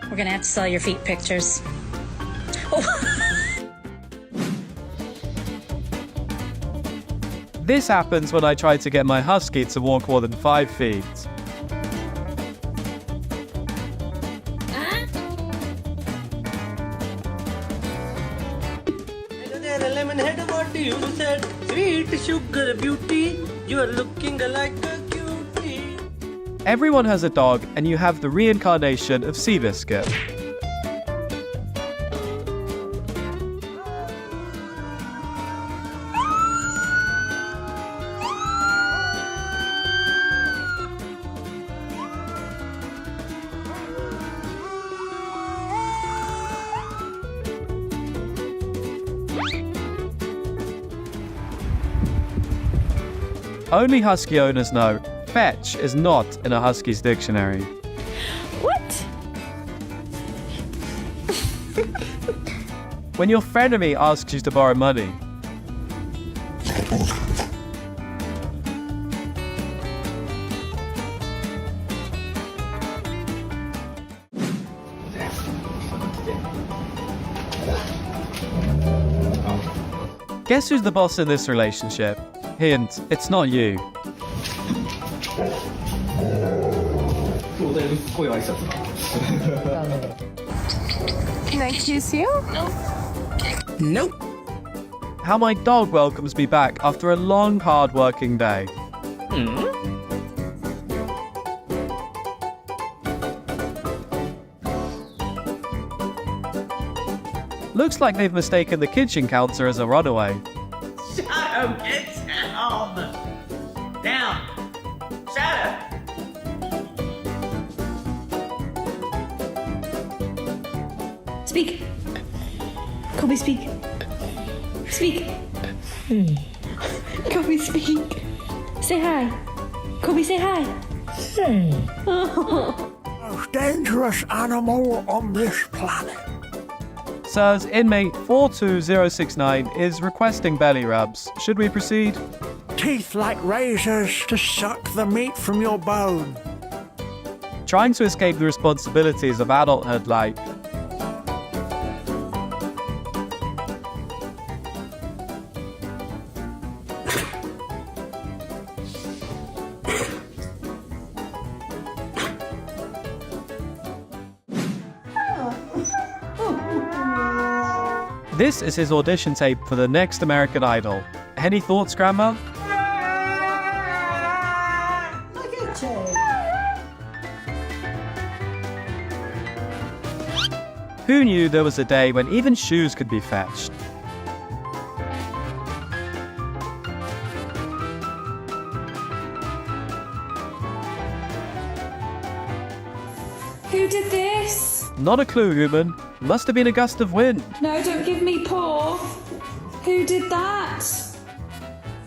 We're gonna have to sell your feet pictures. This happens when I try to get my husky to walk more than 5 feet. What you said, sweet sugar beauty, you are looking like a cutie. Everyone has a dog, and you have the reincarnation of Seabiscuit. Only husky owners know, fetch is not in a husky's dictionary. What? When your frenemy asks you to borrow money, guess who's the boss in this relationship? Hint, it's not you. Can I kiss you? Nope. How my dog welcomes me back after a long, hard working day. Looks like they've mistaken the kitchen counter as a runaway. Shadow, get down. Down. Shadow. Speak. Kobe, speak. Speak. Kobe, speak. Say hi. Kobe, say hi. Most dangerous animal on this planet. Sirs, inmate 42069 is requesting belly rubs. Should we proceed? Teeth like razors to suck the meat from your bone. Trying to escape the responsibilities of adulthood life. This is his audition tape for the next American Idol. Any thoughts, Grandma? Look at you. Who knew there was a day when even shoes could be fetched? Who did this? Not a clue, human. Must have been a gust of wind. No, don't give me paw. Who did that?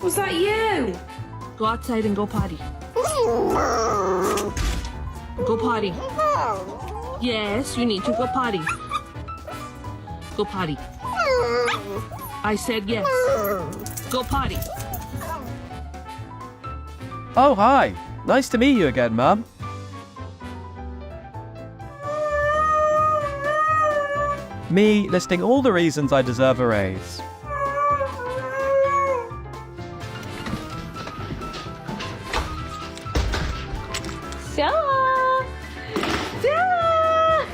Was that you? Go outside and go potty. Go potty. Yes, you need to go potty. Go potty. I said yes. Go potty. Oh, hi. Nice to meet you again, Mum. Me listing all the reasons I deserve a raise. Stella! Stella!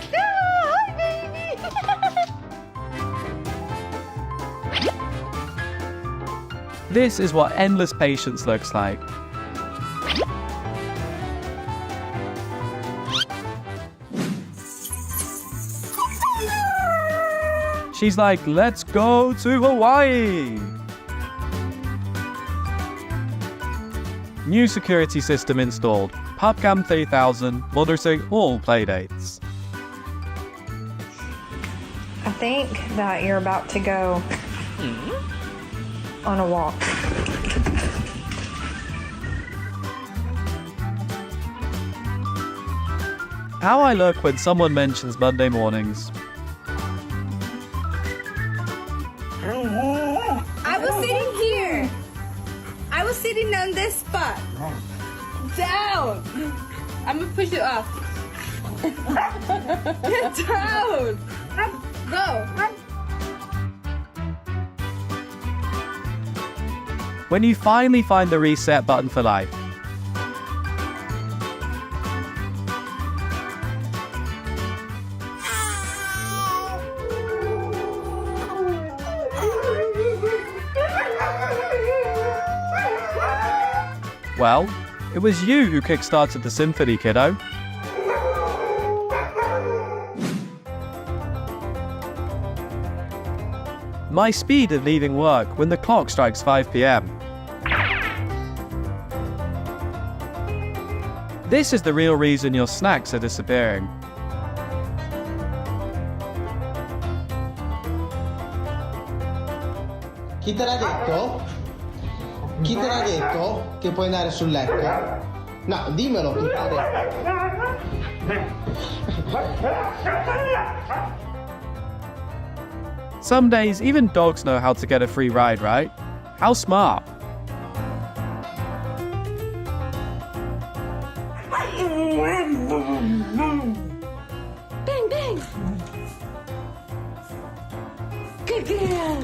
Stella! Hi, baby! This is what endless patience looks like. She's like, let's go to Hawaii! New security system installed. PubCam 3000, monitoring all playdates. I think that you're about to go on a walk. How I look when someone mentions Monday mornings. I was sitting here. I was sitting on this spot. down! I'm gonna push it off. Get down! Go! When you finally find the reset button for life, well, it was you who kickstarted the symphony, kiddo. My speed of leaving work when the clock strikes 5 p.m. This is the real reason your snacks are disappearing. Chi te l'ha detto? Chi te l'ha detto che puoi andare sul letto? No, dimmelo, chi te l'ha detto? Some days, even dogs know how to get a free ride, right? How smart. Bang, bang! Good girl!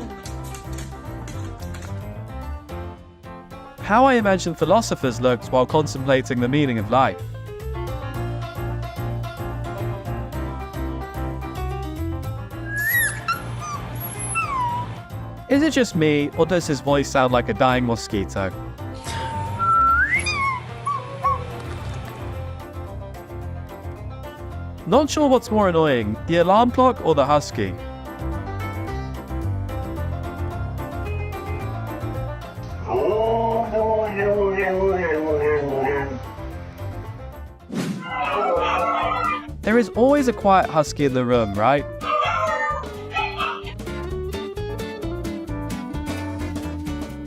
How I imagine philosophers looked while contemplating the meaning of life. Is it just me, or does his voice sound like a dying mosquito? Not sure what's more annoying, the alarm clock or the husky. There is always a quiet husky in the room, right?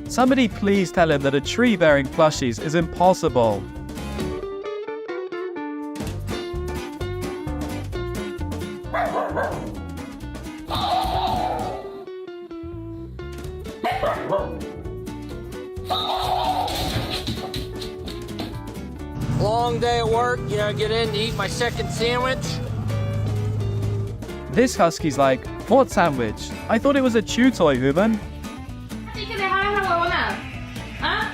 Somebody please tell him that a tree bearing plushies is impossible. Long day at work, get in to eat my second sandwich. This husky's like, what sandwich? I thought it was a chew toy, human. ¿Y que dejar esa huevona? ¿Ah?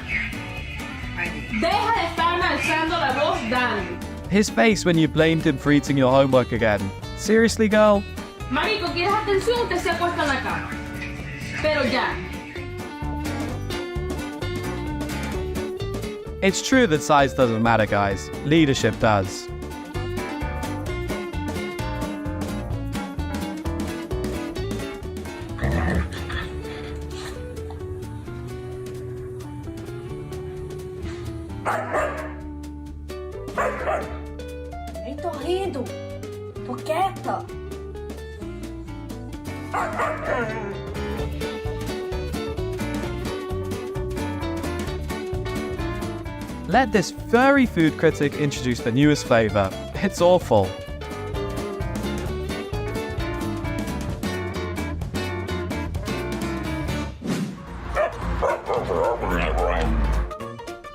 Deja de estarme alzando la voz, Dan. His face when you blamed him for eating your homework again. Seriously, girl? Marico, ¿quieres atención o te se acuesta en la cama? Pero ya. It's true that size doesn't matter, guys. Leadership does. Nem tô rindo. Tô quieta. Let this furry food critic introduce the newest flavor. It's awful.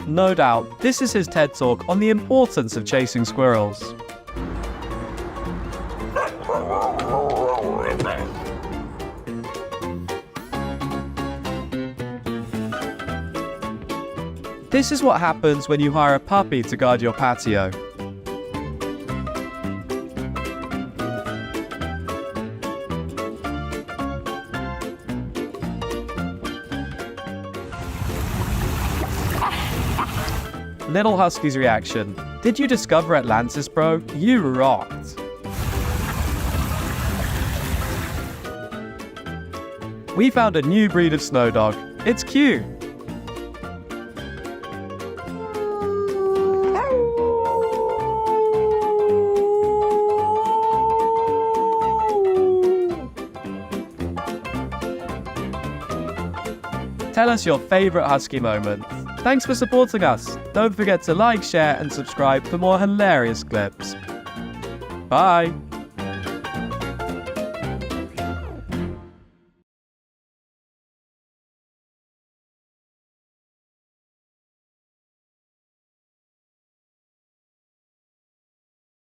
No doubt, this is his TED Talk on the importance of chasing squirrels. This is what happens when you hire a puppy to guard your patio. Little Husky's reaction. Did you discover Atlantis, bro? You rocked. We found a new breed of snow dog. It's cute. Tell us your favorite husky moment. Thanks for supporting us. Don't forget to like, share, and subscribe for more hilarious clips. Bye!